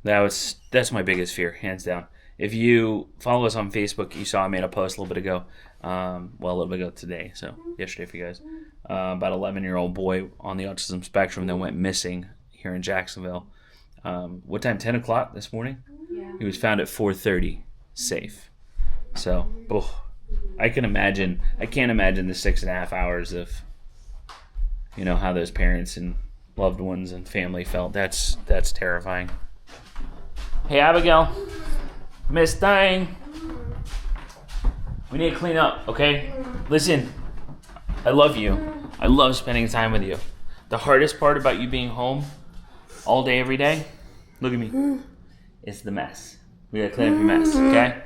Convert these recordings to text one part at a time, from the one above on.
That's my biggest fear, hands down. If you follow us on Facebook, you saw I made a post a little bit ago. A little bit ago today, so yesterday for you guys. About 11-year-old boy on the autism spectrum that went missing here in Jacksonville. What time? 10 o'clock this morning? Yeah. He was found at 4:30, safe. So, I can't imagine the 6.5 hours of, how those parents and loved ones and family felt. That's terrifying. Hey, Abigail. Miss Thang. We need to clean up, okay? Listen, I love you. I love spending time with you. The hardest part about you being home all day, every day, look at me, it's the mess. We gotta clean up your mess, okay?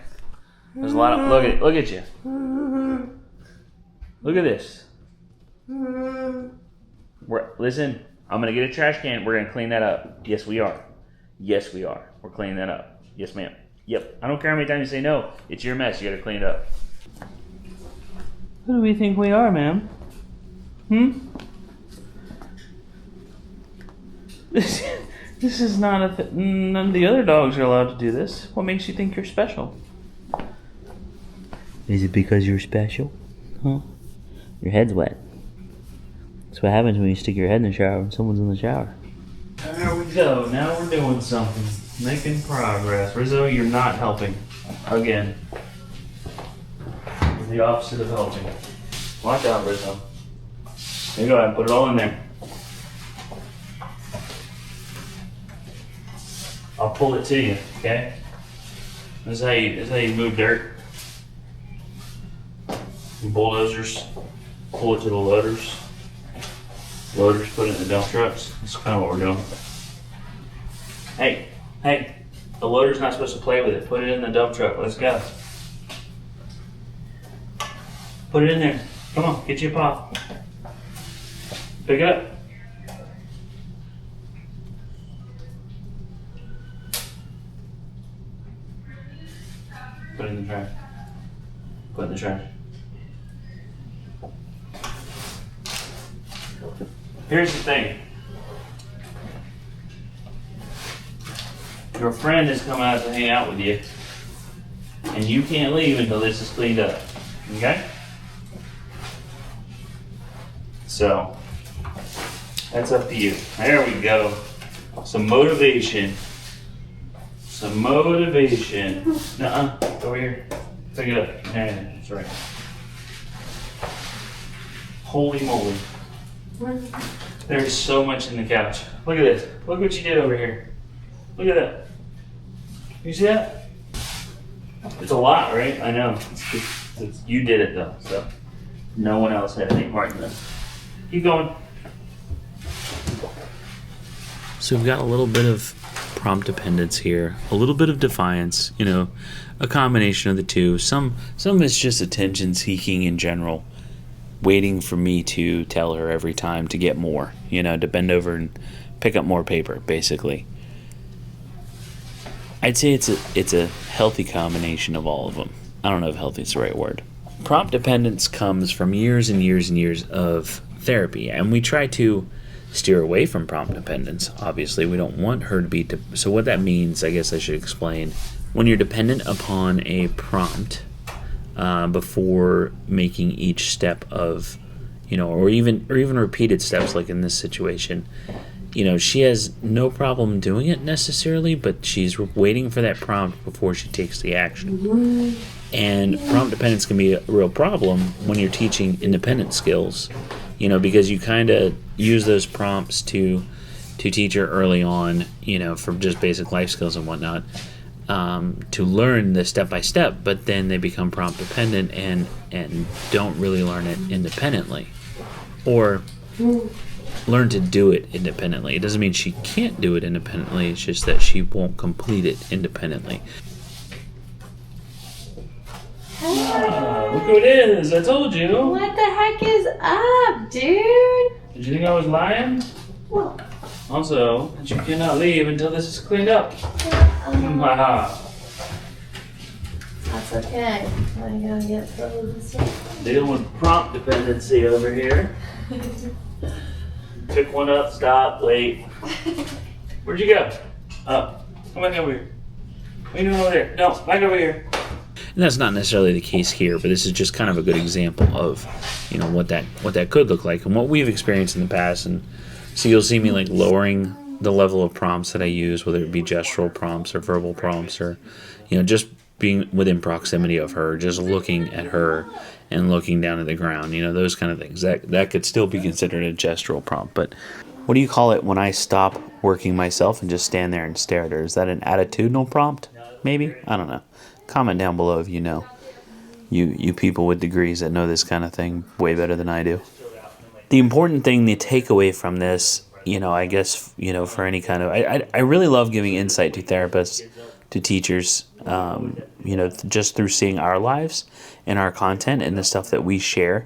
There's a lot of, look at you. Look at this. Listen, I'm gonna get a trash can. We're gonna clean that up. Yes, we are. We're cleaning that up. Yes, ma'am. Yep. I don't care how many times you say no. It's your mess. You gotta clean it up. Who do we think we are, ma'am? This is not none of the other dogs are allowed to do this. What makes you think you're special? Is it because you're special? Huh? Your head's wet. That's what happens when you stick your head in the shower when someone's in the shower. There we go. Now we're doing something. Making progress. Rizzo, you're not helping. Again. You're the opposite of helping. Watch out, Rizzo. There you go. I put it all in there. I'll pull it to you, okay? This is how you move dirt. The bulldozers pull it to the loaders. Loaders put it in the dump trucks. That's kind of what we're doing. Hey, the loader's not supposed to play with it. Put it in the dump truck. Let's go. Put it in there. Come on, get you a paw. Pick it up. Put it in the trash. Put it in the trash. Here's the thing. Your friend is coming out to hang out with you, and you can't leave until this is cleaned up. Okay? So, that's up to you. There we go. Some motivation. Nuh-uh. Over here. Pick it up. Yeah, that's right. Holy moly. There's so much in the couch. Look at this. Look what you did over here. Look at that. You see that? It's a lot, right? I know. You did it though, so no one else had any part in this. Keep going. So we've got a little bit of prompt dependence here, a little bit of defiance, a combination of the two. Some of it's just attention seeking in general, waiting for me to tell her every time to get more, to bend over and pick up more paper, basically. I'd say it's a healthy combination of all of them. I don't know if healthy is the right word. Prompt dependence comes from years and years and years of therapy, and we try to steer away from prompt dependence. Obviously, we don't want her to be... So what that means, I guess I should explain. When you're dependent upon a prompt before making each step of, or even repeated steps, like in this situation, she has no problem doing it necessarily, but she's waiting for that prompt before she takes the action. And prompt dependence can be a real problem when you're teaching independent skills, because you kind of use those prompts to teach her early on, for just basic life skills and whatnot, to learn the step-by-step, but then they become prompt dependent and don't really learn it independently. Or learn to do it independently. It doesn't mean she can't do it independently, it's just that she won't complete it independently. Look who it is. I told you. What the heck is up, dude? Did you think I was lying? Well, Also, that you cannot leave until this is cleaned up. that's okay. I gotta get through this one. Dealing with prompt dependency over here. Pick one up, stop, wait. Where'd you go? Up. Come back over here. What are you doing over there? No, back over here. And that's not necessarily the case here, but this is just kind of a good example of, you know, what that could look like and what we've experienced in the past. And so you'll see me like lowering the level of prompts that I use, whether it be gestural prompts or verbal prompts, or, you know, just being within proximity of her, just looking at her and looking down at the ground, you know, those kind of things. That could still be considered a gestural prompt. But what do you call it when I stop working myself and just stand there and stare at her? Is that an attitudinal prompt? Maybe? I don't know. Comment down below if you know. You people with degrees that know this kind of thing way better than I do. The important thing to take away from this, you know, I guess, you know, for any kind of... I really love giving insight to therapists, to teachers, you know, just through seeing our lives and our content and the stuff that we share.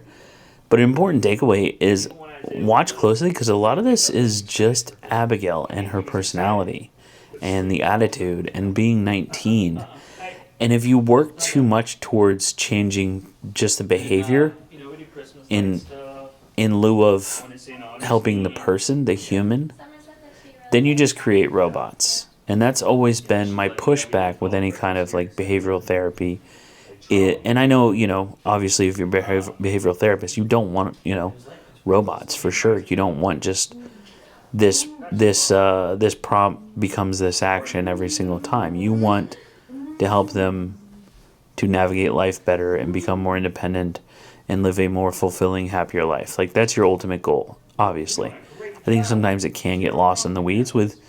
But an important takeaway is watch closely, because a lot of this is just Abigail and her personality and the attitude and being 19. And if you work too much towards changing just the behavior in lieu of helping the person, the human, then you just create robots. And that's always been my pushback with any kind of like behavioral therapy. And I know, you know, obviously if you're a behavioral therapist, you don't want, you know, robots for sure. You don't want just this prompt becomes this action every single time. You want to help them to navigate life better and become more independent and live a more fulfilling, happier life. Like, that's your ultimate goal, obviously. I think sometimes it can get lost in the weeds with,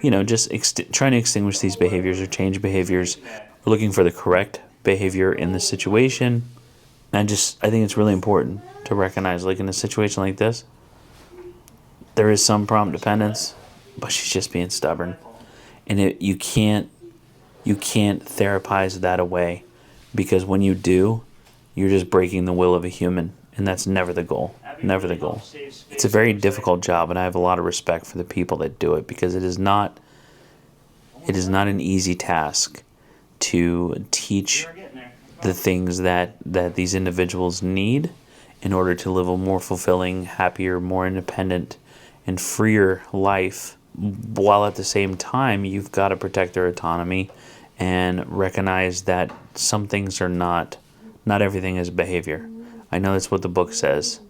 you know, just trying to extinguish these behaviors or change behaviors. We're looking for the correct behavior in the situation. And I think it's really important to recognize, like in a situation like this, there is some prompt dependence, but she's just being stubborn. And you can't therapize that away, because when you do, you're just breaking the will of a human, and that's never the goal. Never the goal. It's a very difficult job, and I have a lot of respect for the people that do it, because it is not an easy task to teach the things that these individuals need in order to live a more fulfilling, happier, more independent, and freer life, while at the same time you've got to protect their autonomy and recognize that some things are not everything is behavior. I know that's what the book says,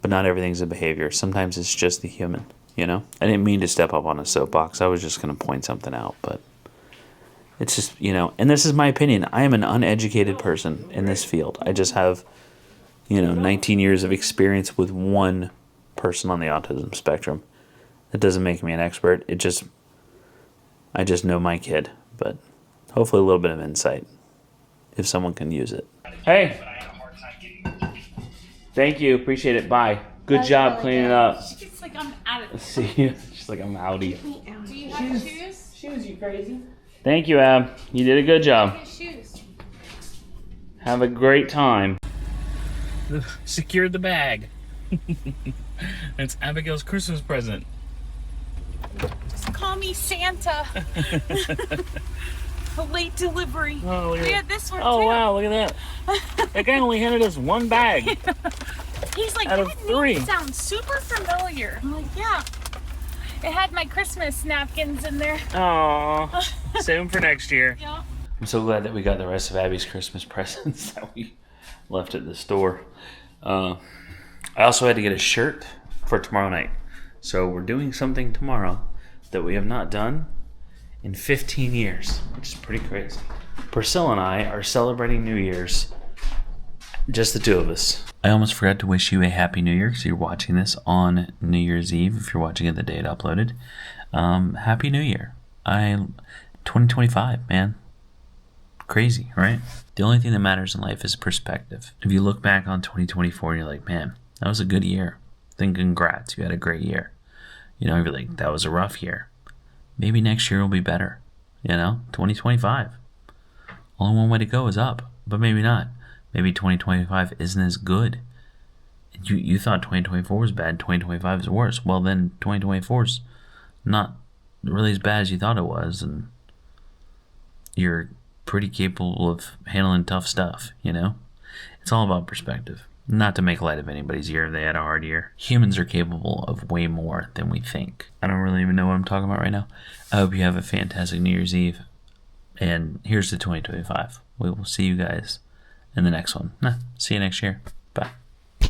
but not everything's a behavior. Sometimes it's just the human, you know? I didn't mean to step up on a soapbox. I was just going to point something out, but it's just, you know, and this is my opinion. I am an uneducated person in this field. I just have, you know, 19 years of experience with one person on the autism spectrum. That doesn't make me an expert. I just know my kid, but hopefully a little bit of insight if someone can use it. Hey. Thank you. Appreciate it. Bye. Good job really cleaning up. She's like, I'm out of it. See you. She's like, I'm outie. Do you have shoes? Shoes, you crazy? Thank you, Ab. You did a good job. Shoes. Have a great time. Secured the bag. It's Abigail's Christmas present. Just call me Santa. A late delivery. Oh, we had this one too. Wow, look at that. That guy only handed us one bag. He's like, out of 3. That sounds super familiar. I'm like, yeah. It had my Christmas napkins in there. Aww. Save them for next year. Yeah. I'm so glad that we got the rest of Abby's Christmas presents that we left at the store. I also had to get a shirt for tomorrow night. So we're doing something tomorrow that we have not done in 15 years, which is pretty crazy. Priscilla and I are celebrating New Year's, just the two of us. I almost forgot to wish you a Happy New Year, because you're watching this on New Year's Eve, if you're watching it the day it uploaded. Happy New Year. 2025, man. Crazy, right? The only thing that matters in life is perspective. If you look back on 2024 and you're like, man, that was a good year, then congrats, you had a great year. You know, if you're like, that was a rough year, maybe next year will be better. You know, 2025. Only one way to go is up, but maybe not. Maybe 2025 isn't as good. You thought 2024 was bad, 2025 is worse. Well, then 2024 is not really as bad as you thought it was, and you're pretty capable of handling tough stuff, you know? It's all about perspective. Not to make light of anybody's year if they had a hard year. Humans are capable of way more than we think. I don't really even know what I'm talking about right now. I hope you have a fantastic New Year's Eve. And here's to 2025. We will see you guys in the next one. See you next year. Bye.